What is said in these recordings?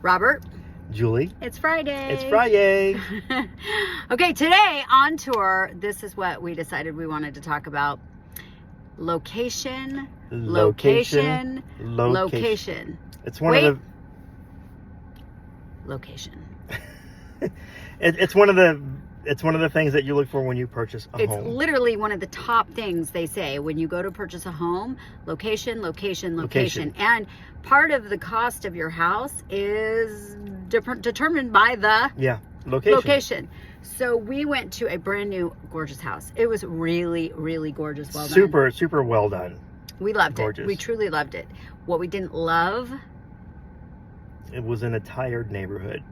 Robert. Julie. It's Friday. It's Friday. Okay, today on tour, this is what we decided we wanted to talk about. Location. Location. It's one of the... Location. It's one of the things that you look for when you purchase a home. It's literally one of the top things they say when you go to purchase a home. Location. And part of the cost of your house is determined by the location. So we went to a brand new gorgeous house. It was really, really gorgeous. Well done. Super well done. We loved gorgeous. it. We truly loved it. What we didn't love, it was in a tired neighborhood.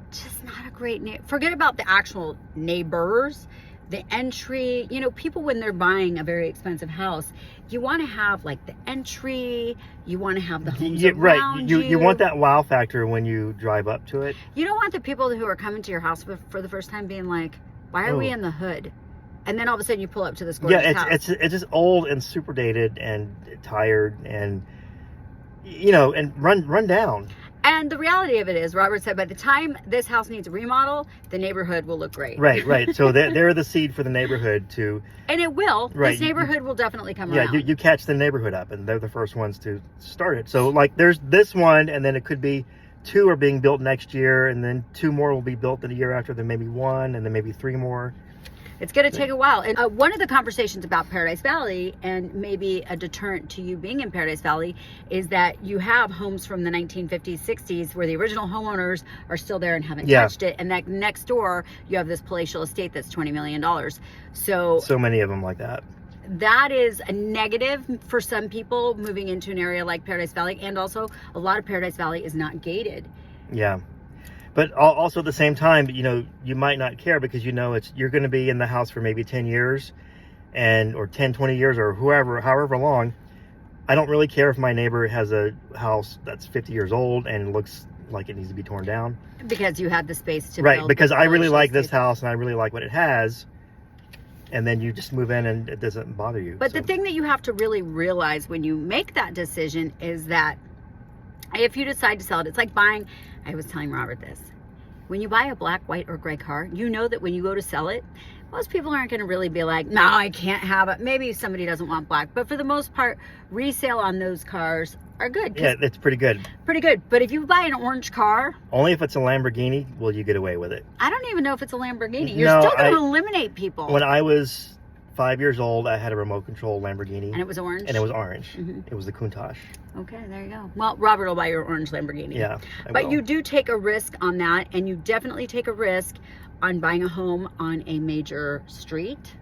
Just not a great forget about the actual neighbors, the entry. You know, people when they're buying a very expensive house, you want to have like the entry, you want to have the homes around you. You want that wow factor when you drive up to it. You don't want the people who are coming to your house for the first time being like, why are we in the hood? And then all of a sudden you pull up to this gorgeous house. It's just old and super dated and tired and and run down. And the reality of it is, Robert said, by the time this house needs a remodel, the neighborhood will look great. Right. So they're the seed for the neighborhood to... And it will. Right. This neighborhood will definitely come around. Yeah, you catch the neighborhood up, and they're the first ones to start it. So, like, there's this one, and then it could be 2 are being built next year, and then 2 more will be built in a year after, then maybe 1, and then maybe 3 more. It's going to take a while. And one of the conversations about Paradise Valley, and maybe a deterrent to you being in Paradise Valley, is that you have homes from the 1950s, 60s, where the original homeowners are still there and haven't touched it. And that next door, you have this palatial estate that's $20 million. So many of them like that. That is a negative for some people moving into an area like Paradise Valley. And also, a lot of Paradise Valley is not gated. Yeah. But also at the same time, you might not care because you're going to be in the house for maybe 10 years or 10, 20 years or however long. I don't really care if my neighbor has a house that's 50 years old and looks like it needs to be torn down. Because you had the space to build. Right, because I really like this house and I really like what it has. And then you just move in and it doesn't bother you. But the thing that you have to really realize when you make that decision is that if you decide to sell it, it's like buying, I was telling Robert this, when you buy a black, white, or gray car, you know that when you go to sell it, most people aren't going to really be like, no, I can't have it. Maybe somebody doesn't want black. But for the most part, resale on those cars are good. Yeah, it's pretty good. Pretty good. But if you buy an orange car... Only if it's a Lamborghini will you get away with it. I don't even know if it's a Lamborghini. You're still going to eliminate people. When I was 5 years old, I had a remote control Lamborghini. And it was orange? And it was orange. Mm-hmm. It was the Countach. Okay, there you go. Well, Robert will buy your orange Lamborghini. Yeah, but you do take a risk on that, and you definitely take a risk on buying a home on a major street.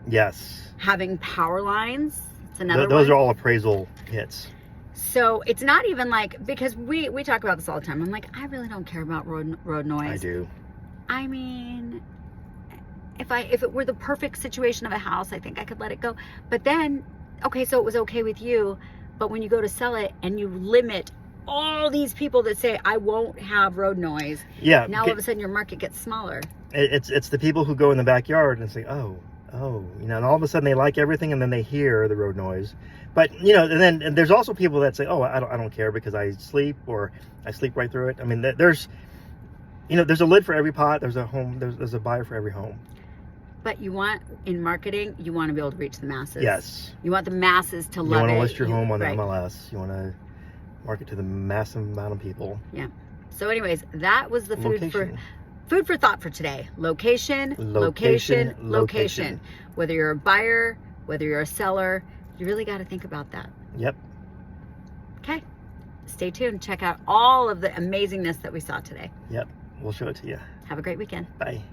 Yes. Having power lines. It's another Those are all appraisal hits. So it's not even like, because we talk about this all the time. I'm like, I really don't care about road noise. I do. I mean... If it were the perfect situation of a house, I think I could let it go. But then, okay, so it was okay with you, but when you go to sell it and you limit all these people that say, I won't have road noise. Yeah. Now all of a sudden your market gets smaller. It's the people who go in the backyard and say, oh, and all of a sudden they like everything and then they hear the road noise. But, and there's also people that say, oh, I don't care because I sleep or I sleep right through it. I mean, there's a lid for every pot. There's a home. There's a buyer for every home. But in marketing, you want to be able to reach the masses. Yes. You want the masses to love it. You want to list your home on the MLS. You want to market to the massive amount of people. Yeah. So anyways, that was the food for thought for today. Location. Whether you're a buyer, whether you're a seller, you really got to think about that. Yep. Okay. Stay tuned. Check out all of the amazingness that we saw today. Yep. We'll show it to you. Have a great weekend. Bye.